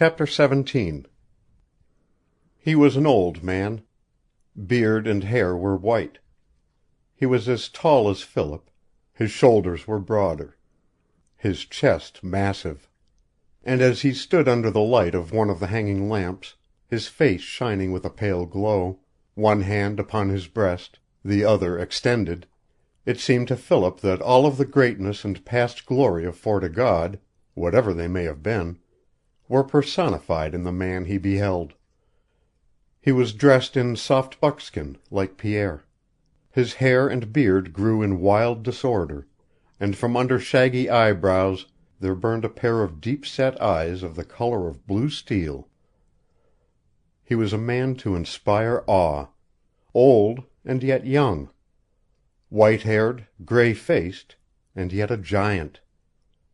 Chapter 17. He was an old man. Beard and hair were white. He was as tall as Philip. His shoulders were broader. His chest massive. And as he stood under the light of one of the hanging lamps, his face shining with a pale glow, one hand upon his breast, the other extended, it seemed to Philip that all of the greatness and past glory of Fort o' God, whatever they may have been, were personified in the man he beheld. He was dressed in soft buckskin, like Pierre. His hair and beard grew in wild disorder, and from under shaggy eyebrows there burned a pair of deep-set eyes of the color of blue steel. He was a man to inspire awe, old and yet young, white-haired, gray-faced, and yet a giant.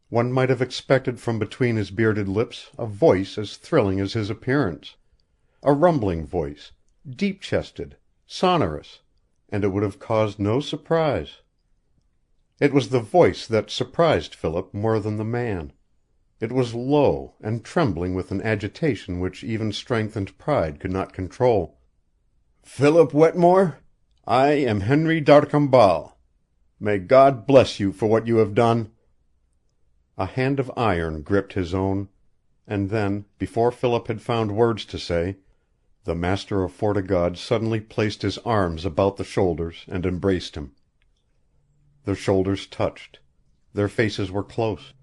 One might have expected from between his bearded lips a voice as thrilling as his appearance, a rumbling voice, deep-chested, sonorous, and it would have caused no surprise. It was the voice that surprised Philip more than the man. It was low and trembling with an agitation which even strength and pride could not control. "Philip Wetmore, I am Henry d'Arcambal. May God bless you for what you have done." A hand of iron gripped his own, and then, before Philip had found words to say, the master of Fort o' God suddenly placed his arms about the shoulders and embraced him. Their shoulders touched. Their faces were close.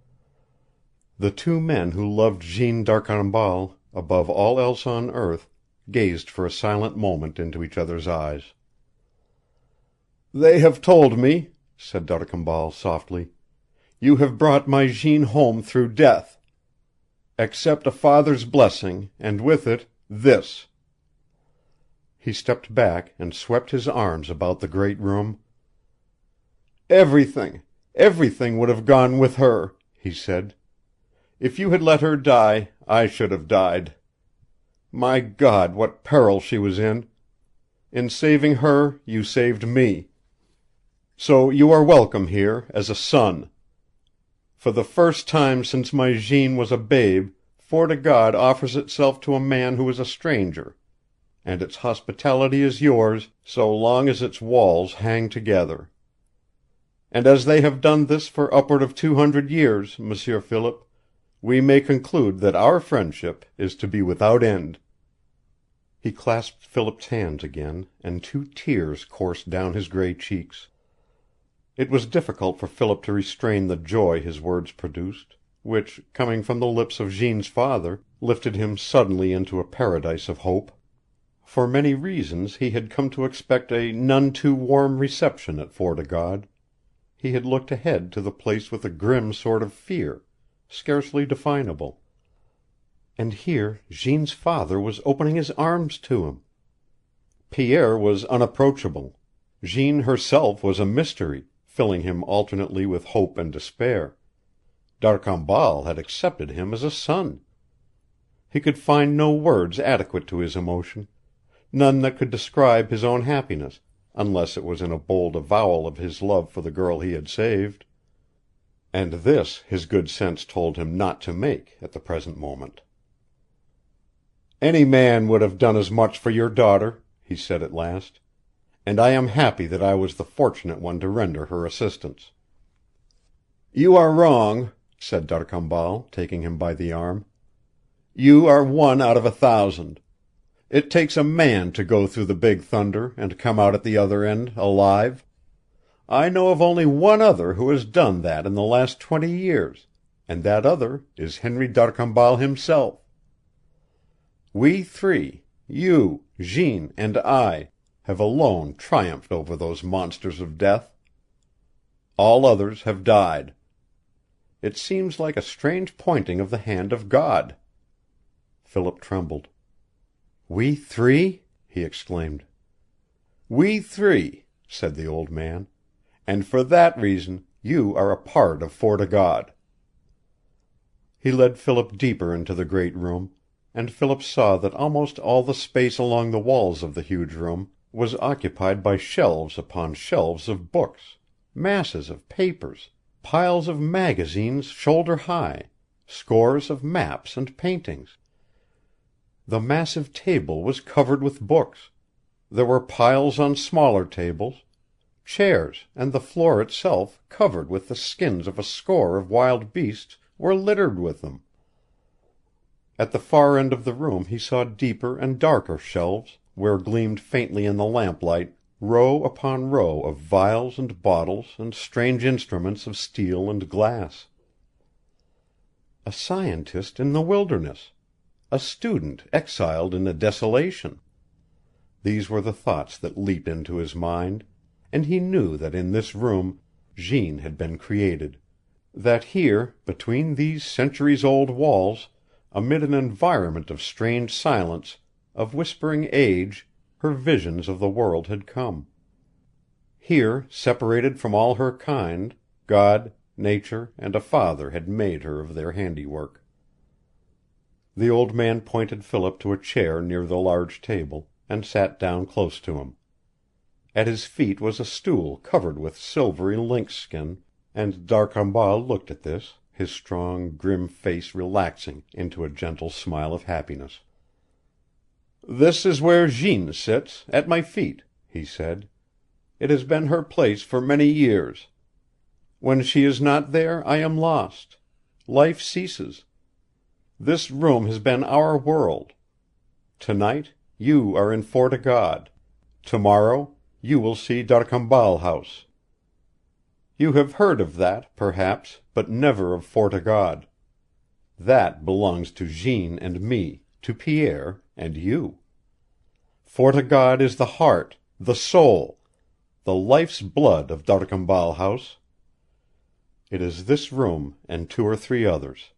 The two men who loved Jeanne d'Arcambal above all else on earth gazed for a silent moment into each other's eyes. "They have told me," said D'Arcambal softly, "you have brought my Jeanne home through death. Accept a father's blessing, and with it, this." He stepped back and swept his arms about the great room. Everything would have gone with her," he said. "If you had let her die, I should have died. My God, what peril she was in! In saving her, you saved me. So you are welcome here, as a son. For the first time since my Jeanne was a babe, Fort o' God offers itself to a man who is a stranger, and its hospitality is yours so long as its walls hang together. And as they have done this for upward of 200 years, M'sieur Philip, we may conclude that our friendship is to be without end." He clasped Philip's hands again, and 2 tears coursed down his gray cheeks. It was difficult for Philip to restrain the joy his words produced, which, coming from the lips of Jeanne's father, lifted him suddenly into a paradise of hope. For many reasons he had come to expect a none too warm reception at Fort o' God. He had looked ahead to the place with a grim sort of fear, scarcely definable. And here Jeanne's father was opening his arms to him. Pierre was unapproachable. Jeanne herself was a mystery, filling him alternately with hope and despair. D'Arcambal had accepted him as a son. He could find no words adequate to his emotion, none that could describe his own happiness, unless it was in a bold avowal of his love for the girl he had saved. And this his good sense told him not to make at the present moment. "Any man would have done as much for your daughter," he said at last, "and I am happy that I was the fortunate one to render her assistance." "You are wrong," said D'Arcambal, taking him by the arm. "You are one out of 1,000. It takes a man to go through the big thunder and come out at the other end alive. I know of only one other who has done that in the last 20 years, and that other is Henry d'Arcambal himself. We 3, you, Jeanne, and I, have alone triumphed over those monsters of death. All others have died. It seems like a strange pointing of the hand of God." Philip trembled. "We 3?" he exclaimed. "We 3," said the old man, "and for that reason you are a part of Fort o' God." He led Philip deeper into the great room, and Philip saw that almost all the space along the walls of the huge room was occupied by shelves upon shelves of books, masses of papers, piles of magazines shoulder high, scores of maps and paintings, The massive table was covered with books. There were piles on smaller tables. Chairs and the floor itself, covered with the skins of a score of wild beasts, were littered with them. At the far end of the room he saw deeper and darker shelves, where gleamed faintly in the lamplight row upon row of vials and bottles and strange instruments of steel and glass. A scientist in the wilderness! A student exiled in a desolation! These were the thoughts that leaped into his mind, and he knew that in this room Jeanne had been created, that here, between these centuries-old walls, amid an environment of strange silence, of whispering age, her visions of the world had come. Here, separated from all her kind, God, Nature, and a father had made her of their handiwork. The old man pointed Philip to a chair near the large table, and sat down close to him. At his feet was a stool covered with silvery lynx skin, and D'Arcambal looked at this, his strong, grim face relaxing into a gentle smile of happiness. "This is where Jeanne sits, at my feet," he said. "It has been her place for many years. When she is not there I am lost. Life ceases. This room has been our world. Tonight you are in Fort o' God. Tomorrow you will see D'Arcambal House. You have heard of that, perhaps, but never of Fort o' God. That belongs to Jeanne and me, to Pierre, and you. Fort o' God is the heart, the soul, the life's blood of D'Arcambal House. It is this room and 2 or 3 others.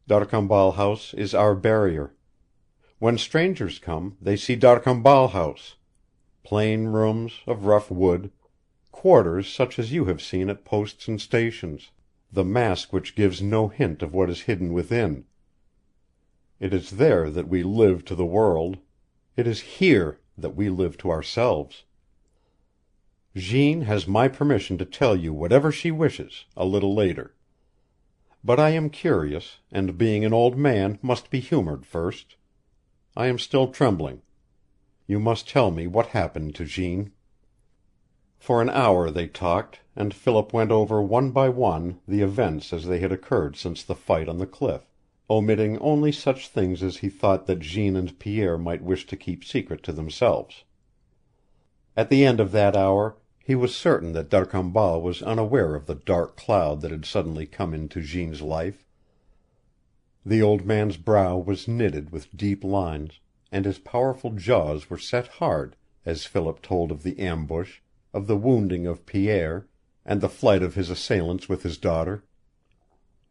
D'Arcambal House is our barrier. When strangers come, they see D'Arcambal House. Plain rooms of rough wood, quarters such as you have seen at posts and stations, the mask which gives no hint of what is hidden within. It is there that we live to the world. It is here that we live to ourselves. Jeanne has my permission to tell you whatever she wishes, a little later. But I am curious, and being an old man must be humored first. I am still trembling. You must tell me what happened to Jeanne." For an hour they talked, and Philip went over one by one the events as they had occurred since the fight on the cliff, omitting only such things as he thought that Jeanne and Pierre might wish to keep secret to themselves. At the end of that hour he was certain that D'Arcambal was unaware of the dark cloud that had suddenly come into Jeanne's life. The old man's brow was knitted with deep lines, and his powerful jaws were set hard as Philip told of the ambush, of the wounding of Pierre, and the flight of his assailants with his daughter.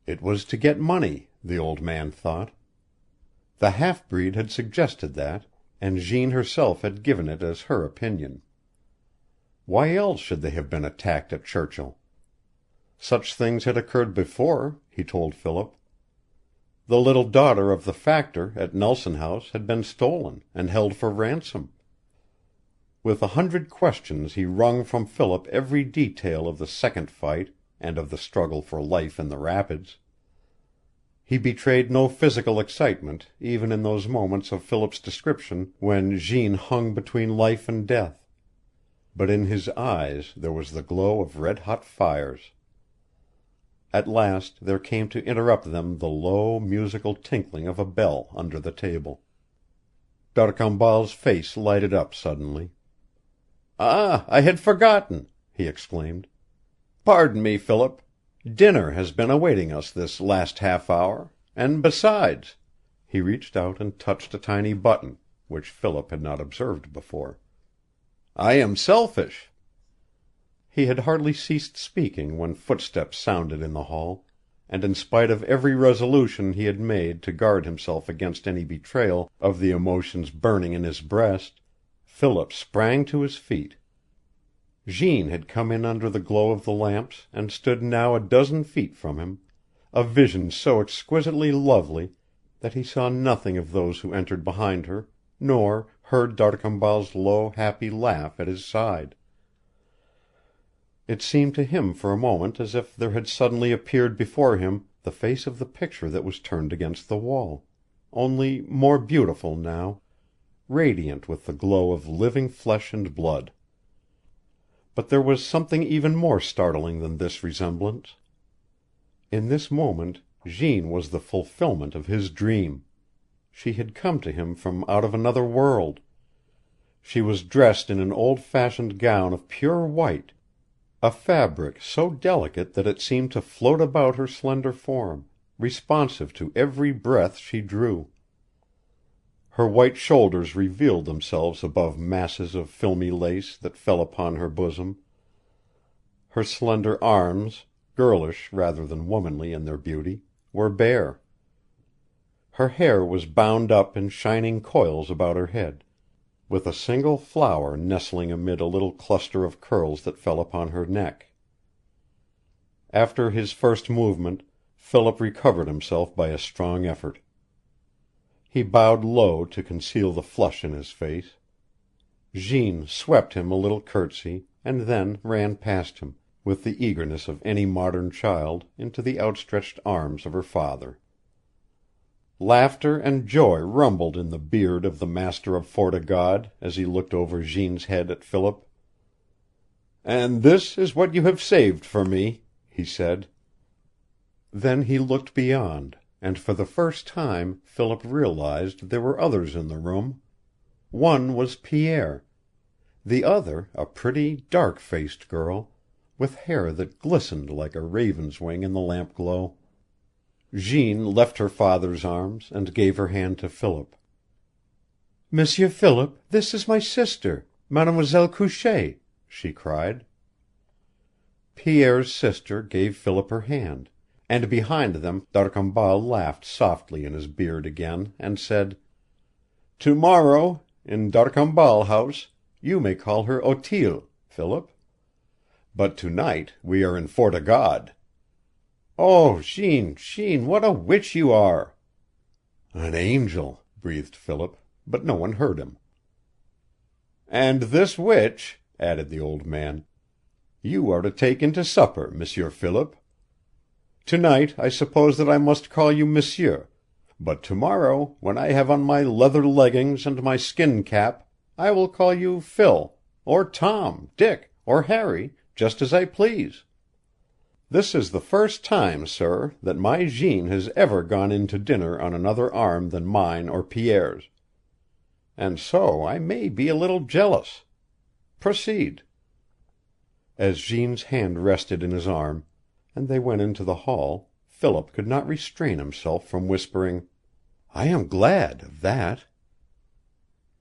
It was to get money, the old man thought. The half-breed had suggested that, and Jeanne herself had given it as her opinion. Why else should they have been attacked at Churchill? Such things had occurred before, he told Philip. The little daughter of the factor at Nelson House had been stolen and held for ransom. With 100 questions he wrung from Philip every detail of the second fight and of the struggle for life in the rapids. He betrayed no physical excitement even in those moments of Philip's description when Jeanne hung between life and death, but in his eyes there was the glow of red-hot fires. At last there came to interrupt them the low, musical tinkling of a bell under the table. D'Arcambal's face lighted up suddenly. "Ah, I had forgotten!" he exclaimed. "Pardon me, Philip. Dinner has been awaiting us this last half-hour, and besides—" he reached out and touched a tiny button, which Philip had not observed before. "I am selfish." He had hardly ceased speaking when footsteps sounded in the hall, and in spite of every resolution he had made to guard himself against any betrayal of the emotions burning in his breast, Philip sprang to his feet. Jeanne had come in under the glow of the lamps and stood now a dozen feet from him, a vision so exquisitely lovely that he saw nothing of those who entered behind her, nor heard D'Arcambal's low, happy laugh at his side. It seemed to him for a moment as if there had suddenly appeared before him the face of the picture that was turned against the wall, only more beautiful now, radiant with the glow of living flesh and blood. But there was something even more startling than this resemblance. In this moment Jeanne was the fulfillment of his dream. She had come to him from out of another world. She was dressed in an old-fashioned gown of pure white, a fabric so delicate that it seemed to float about her slender form, responsive to every breath she drew. Her white shoulders revealed themselves above masses of filmy lace that fell upon her bosom. Her slender arms, girlish rather than womanly in their beauty, were bare. Her hair was bound up in shining coils about her head, with a single flower nestling amid a little cluster of curls that fell upon her neck. After his first movement, Philip recovered himself by a strong effort. He bowed low to conceal the flush in his face. Jeanne swept him a little curtsy, and then ran past him, with the eagerness of any modern child, into the outstretched arms of her father. Laughter and joy rumbled in the beard of the master of Fort o' God as he looked over Jeanne's head at Philip. "And this is what you have saved for me," he said. Then he looked beyond, and for the first time Philip realized there were others in the room. One was Pierre, the other a pretty, dark-faced girl, with hair that glistened like a raven's wing in the lamp-glow. Jeanne left her father's arms and gave her hand to Philip. "M'sieur Philip, this is my sister, Mademoiselle Couchee," she cried. Pierre's sister gave Philip her hand, and behind them D'Arcambal laughed softly in his beard again, and said, "To-morrow, in D'Arcambal House, you may call her Otille, Philip. But to-night we are in Fort o' God." "Oh, Jeanne, Jeanne, what a witch you are!" "An angel," breathed Philip, but no one heard him. "And this witch," added the old man, "you are to take into supper, M'sieur Philip. To-night I suppose that I must call you Monsieur, but to-morrow, when I have on my leather leggings and my skin cap, I will call you Phil, or Tom, Dick, or Harry, just as I please. This is the first time, sir, that my Jeanne has ever gone in to dinner on another arm than mine or Pierre's. And so I may be a little jealous. Proceed." As Jeanne's hand rested in his arm, and they went into the hall, Philip could not restrain himself from whispering, "I am glad of that."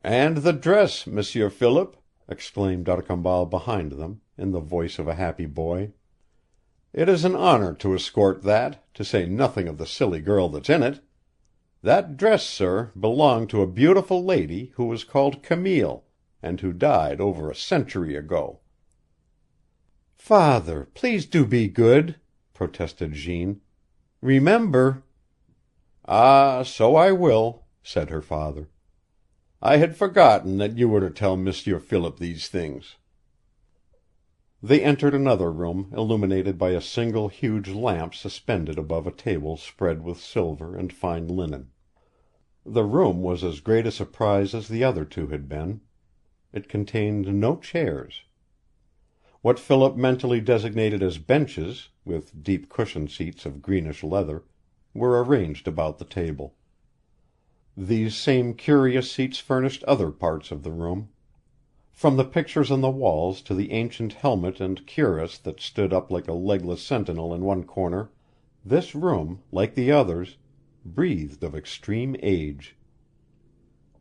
"And the dress, M'sieur Philip!" exclaimed D'Arcambal behind them, in the voice of a happy boy. "It is an honor to escort that, to say nothing of the silly girl that's in it. That dress, sir, belonged to a beautiful lady who was called Camille, and who died over a century ago." "Father, please do be good," protested Jeanne. "Remember—" "Ah, so I will," said her father. "I had forgotten that you were to tell M'sieur Philip these things." They entered another room illuminated by a single huge lamp suspended above a table spread with silver and fine linen. The room was as great a surprise as the other two had been. It contained no chairs. What Philip mentally designated as benches, with deep cushioned seats of greenish leather, were arranged about the table. These same curious seats furnished other parts of the room. From the pictures on the walls to the ancient helmet and cuirass that stood up like a legless sentinel in one corner, this room, like the others, breathed of extreme age.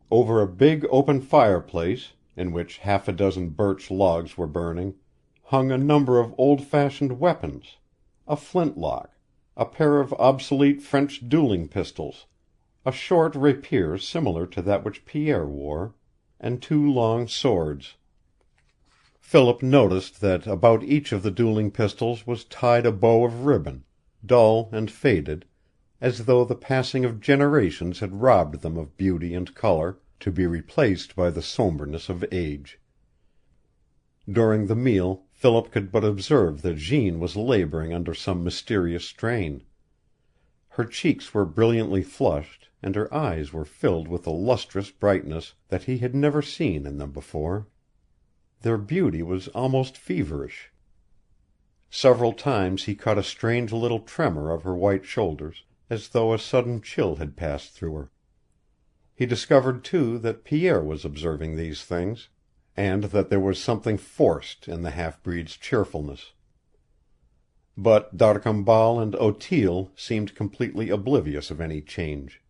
Over a big open fireplace, in which half a dozen birch logs were burning, hung a number of old-fashioned weapons, a flintlock, a pair of obsolete French dueling pistols, a short rapier similar to that which Pierre wore, and two long swords. Philip noticed that about each of the dueling pistols was tied a bow of ribbon, dull and faded, as though the passing of generations had robbed them of beauty and color, to be replaced by the somberness of age. During the meal Philip could but observe that Jeanne was laboring under some mysterious strain. Her cheeks were brilliantly flushed, and her eyes were filled with a lustrous brightness that he had never seen in them before. Their beauty was almost feverish. Several times he caught a strange little tremor of her white shoulders, as though a sudden chill had passed through her. He discovered, too, that Pierre was observing these things, and that there was something forced in the half-breed's cheerfulness. But D'Arcambal and Otille seemed completely oblivious of any change.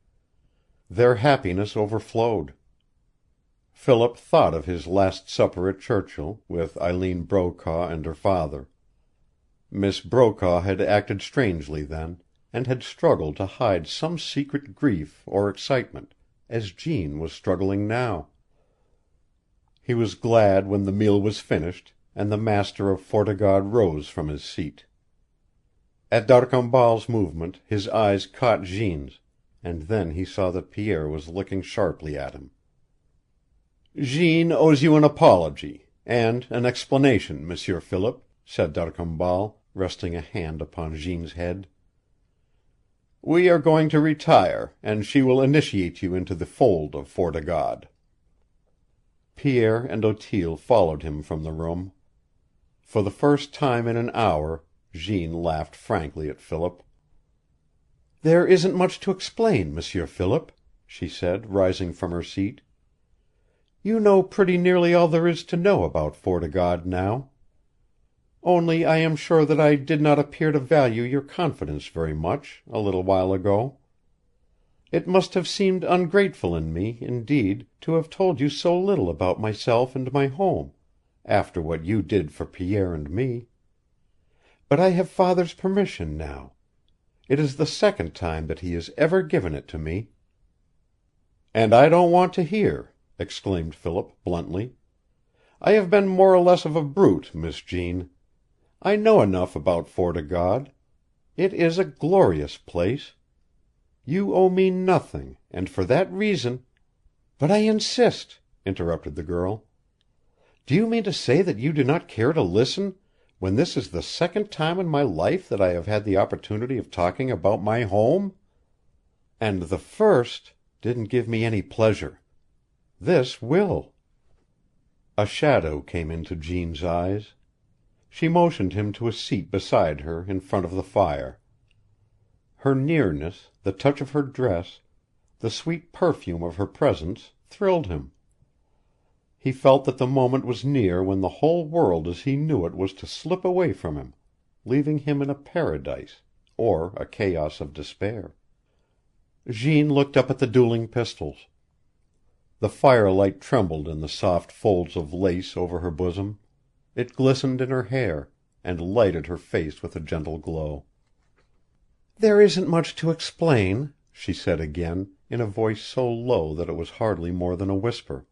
Their happiness overflowed. Philip thought of his last supper at Churchill, with Eileen Brokaw and her father. Miss Brokaw had acted strangely then, and had struggled to hide some secret grief or excitement, as Jeanne was struggling now. He was glad when the meal was finished, and the master of Fort o' God rose from his seat. At D'Arcambal's movement his eyes caught Jeanne's, and then he saw that Pierre was looking sharply at him. "Jeanne owes you an apology, and an explanation, M'sieur Philip," said D'Arcambal, resting a hand upon Jeanne's head. "We are going to retire, and she will initiate you into the fold of Fort o' God." Pierre and Otille followed him from the room. For the first time in an hour Jeanne laughed frankly at Philip. "There isn't much to explain, M'sieur Philip," she said, rising from her seat. "You know pretty nearly all there is to know about Fort o' God now. Only I am sure that I did not appear to value your confidence very much, a little while ago. It must have seemed ungrateful in me, indeed, to have told you so little about myself and my home, after what you did for Pierre and me. But I have Father's permission now. It is the second time that he has ever given it to me." "And I don't want to hear," exclaimed Philip, bluntly. "I have been more or less of a brute, Miss Jeanne. I know enough about Fort o' God. It is a glorious place. You owe me nothing, and for that reason—" "But I insist," interrupted the girl. "Do you mean to say that you do not care to listen, when this is the second time in my life that I have had the opportunity of talking about my home? And the first didn't give me any pleasure. This will." A shadow came into Jeanne's eyes. She motioned him to a seat beside her in front of the fire. Her nearness, the touch of her dress, the sweet perfume of her presence thrilled him. He felt that the moment was near when the whole world as he knew it was to slip away from him, leaving him in a paradise or a chaos of despair. Jeanne looked up at the dueling pistols. The firelight trembled in the soft folds of lace over her bosom. It glistened in her hair, and lighted her face with a gentle glow. "There isn't much to explain," she said again, in a voice so low that it was hardly more than a whisper.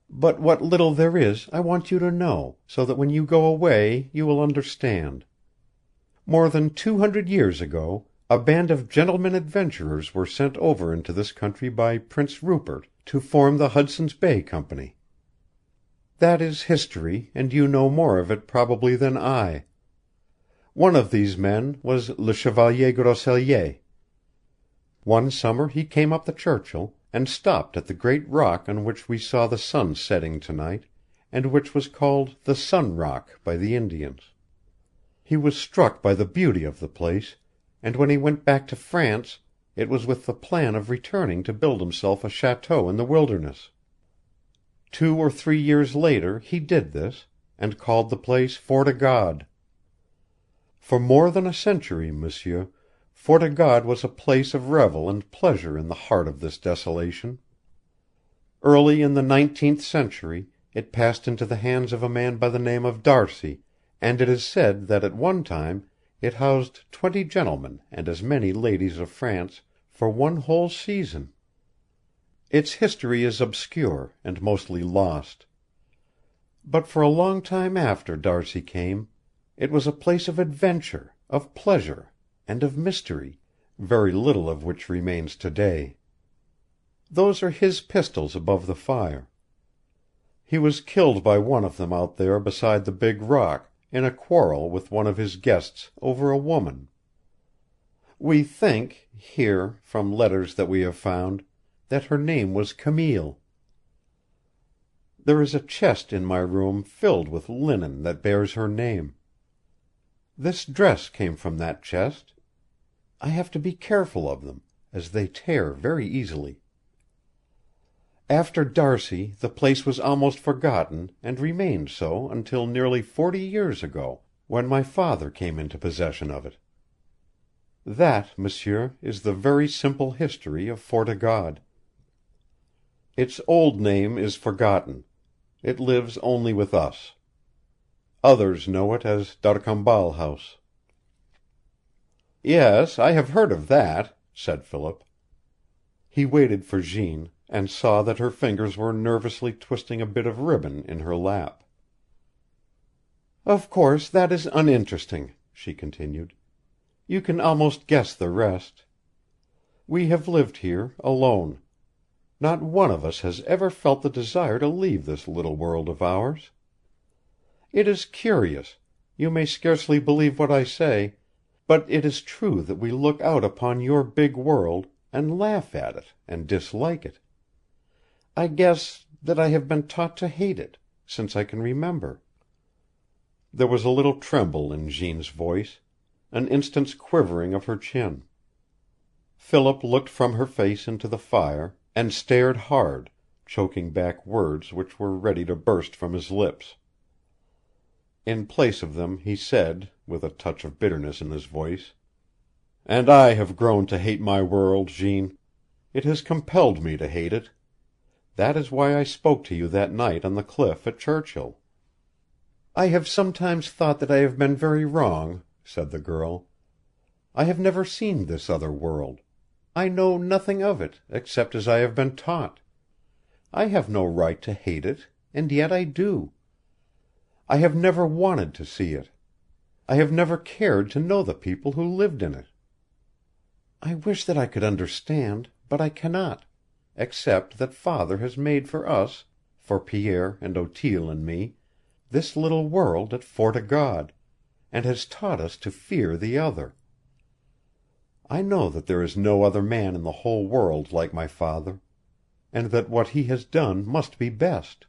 "But what little there is I want you to know, so that when you go away you will understand. More than 200 years ago a band of gentlemen adventurers were sent over into this country by Prince Rupert to form the Hudson's Bay Company. That is history, and you know more of it probably than I. One of these men was Le Chevalier Grosellier. One summer he came up the Churchill, and stopped at the great rock on which we saw the sun setting tonight, and which was called the Sun Rock by the Indians. He was struck by the beauty of the place, and when he went back to France it was with the plan of returning to build himself a chateau in the wilderness. 2 or 3 years later he did this, and called the place Fort o' God. For more than a century, monsieur, Fort o' God was a place of revel and pleasure in the heart of this desolation. Early in the 19th century it passed into the hands of a man by the name of D'Arcy, and it is said that at one time it housed 20 gentlemen and as many ladies of France for one whole season. Its history is obscure and mostly lost. But for a long time after D'Arcy came, it was a place of adventure, of pleasure, and of mystery, very little of which remains today. Those are his pistols above the fire. He was killed by one of them out there beside the big rock, in a quarrel with one of his guests over a woman. We think, here, from letters that we have found, that her name was Camille. There is a chest in my room filled with linen that bears her name. This dress came from that chest. I have to be careful of them, as they tear very easily. After D'Arcy the place was almost forgotten and remained so until nearly 40 years ago, when my father came into possession of it. That, monsieur, is the very simple history of Fort o' God. Its old name is forgotten. It lives only with us. Others know it as D'Arcambal House. Yes, I have heard of that, said Philip. He waited for Jeanne, and saw that her fingers were nervously twisting a bit of ribbon in her lap. Of course that is uninteresting, she continued. You can almost guess the rest. We have lived here alone. Not one of us has ever felt the desire to leave this little world of ours. It is curious, you may scarcely believe what I say, but it is true that we look out upon your big world and laugh at it and dislike it. I guess that I have been taught to hate it, since I can remember. There was a little tremble in Jeanne's voice, an instant's quivering of her chin. Philip looked from her face into the fire, and stared hard, choking back words which were ready to burst from his lips. In place of them he said, with a touch of bitterness in his voice, "And I have grown to hate my world, Jeanne. It has compelled me to hate it. That is why I spoke to you that night on the cliff at Churchill." "I have sometimes thought that I have been very wrong," said the girl. "I have never seen this other world. I know nothing of it, except as I have been taught. I have no right to hate it, and yet I do. I have never wanted to see it. I have never cared to know the people who lived in it. I wish that I could understand, but I cannot, except that Father has made for us, for Pierre and Otille and me, this little world at Fort o' God, and has taught us to fear the other. I know that there is no other man in the whole world like my father, and that what he has done must be best.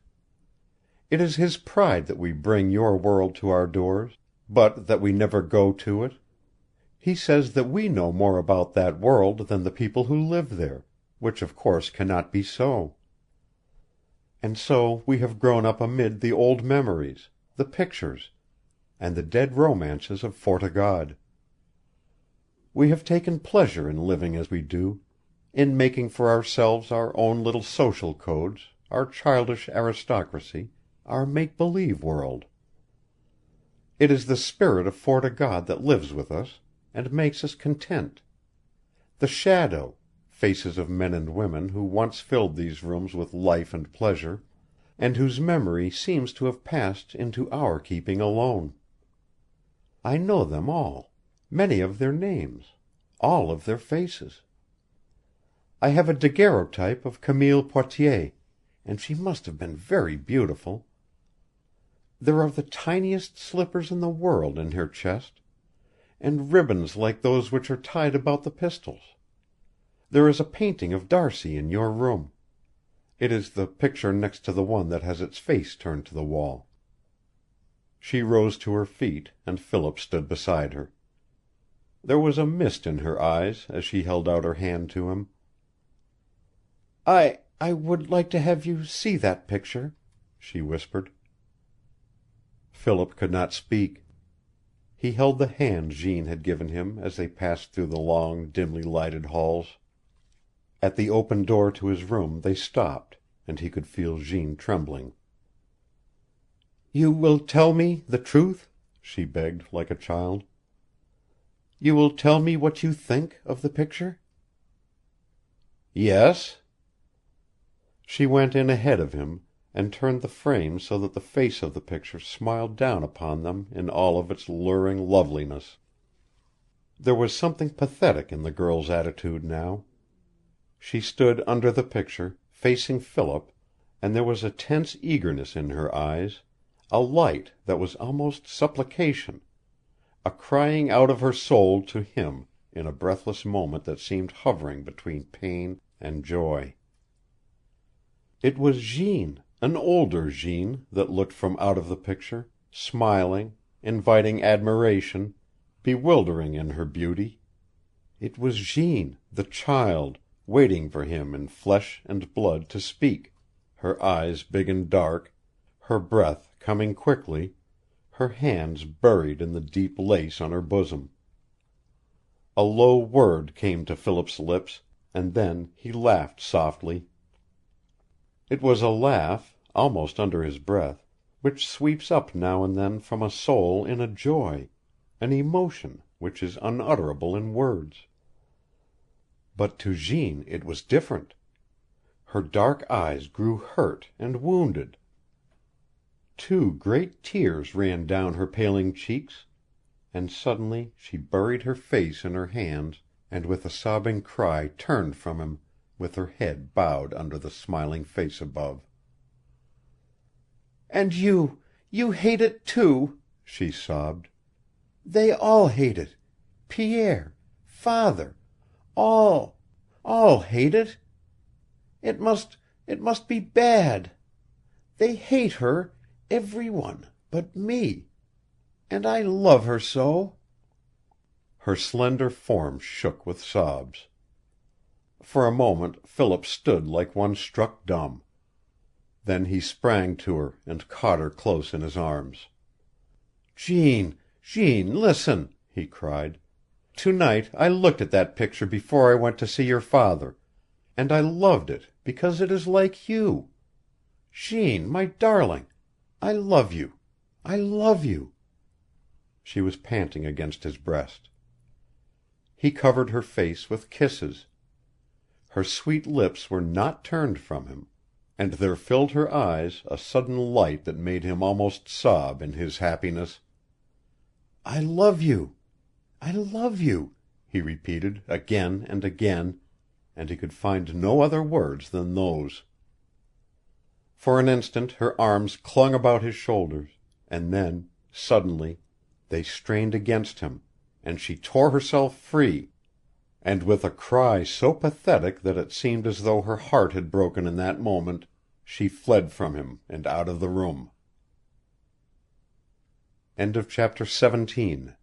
It is his pride that we bring your world to our doors, but that we never go to it. He says that we know more about that world than the people who live there, which of course cannot be so. And so we have grown up amid the old memories, the pictures, and the dead romances of Fort o' God. We have taken pleasure in living as we do, in making for ourselves our own little social codes, our childish aristocracy, our make-believe world. It is the spirit of Fort o' God that lives with us, and makes us content. The shadow, faces of men and women who once filled these rooms with life and pleasure, and whose memory seems to have passed into our keeping alone. I know them all, many of their names, all of their faces. I have a daguerreotype of Camille Poitier, and she must have been very beautiful. There are the tiniest slippers in the world in her chest, and ribbons like those which are tied about the pistols. There is a painting of D'Arcy in your room. It is the picture next to the one that has its face turned to the wall." She rose to her feet, and Philip stood beside her. There was a mist in her eyes as she held out her hand to him. I would like to have you see that picture," she whispered. Philip could not speak. He held the hand Jeanne had given him as they passed through the long, dimly lighted halls. At the open door to his room they stopped, and he could feel Jeanne trembling. "You will tell me the truth?" she begged, like a child. "You will tell me what you think of the picture?" "Yes." She went in ahead of him, and turned the frame so that the face of the picture smiled down upon them in all of its luring loveliness. There was something pathetic in the girl's attitude now. She stood under the picture, facing Philip, and there was a tense eagerness in her eyes, a light that was almost supplication, a crying out of her soul to him in a breathless moment that seemed hovering between pain and joy. It was Jeanne, an older Jeanne, that looked from out of the picture, smiling, inviting admiration, bewildering in her beauty. It was Jeanne, the child, waiting for him in flesh and blood to speak, her eyes big and dark, her breath coming quickly, her hands buried in the deep lace on her bosom. A low word came to Philip's lips, and then he laughed softly. It was a laugh, almost under his breath, which sweeps up now and then from a soul in a joy, an emotion which is unutterable in words. But to Jeanne it was different. Her dark eyes grew hurt and wounded. Two great tears ran down her paling cheeks, and suddenly she buried her face in her hands and with a sobbing cry turned from him, with her head bowed under the smiling face above. "And you hate it, too," she sobbed. "They all hate it. Pierre, father, all hate it. It must be bad. They hate her, every one, but me. And I love her so." Her slender form shook with sobs. For a moment Philip stood like one struck dumb. Then he sprang to her and caught her close in his arms. "Jeanne, listen," he cried. "To-night I looked at that picture before I went to see your father, and I loved it because it is like you. Jeanne, my darling, I love you. I love you." She was panting against his breast. He covered her face with kisses. Her sweet lips were not turned from him, and there filled her eyes a sudden light that made him almost sob in his happiness. "I love you. I love you," he repeated again and again, and he could find no other words than those. For an instant her arms clung about his shoulders, and then, suddenly, they strained against him, and she tore herself free, and with a cry so pathetic that it seemed as though her heart had broken in that moment, she fled from him and out of the room. Chapter 17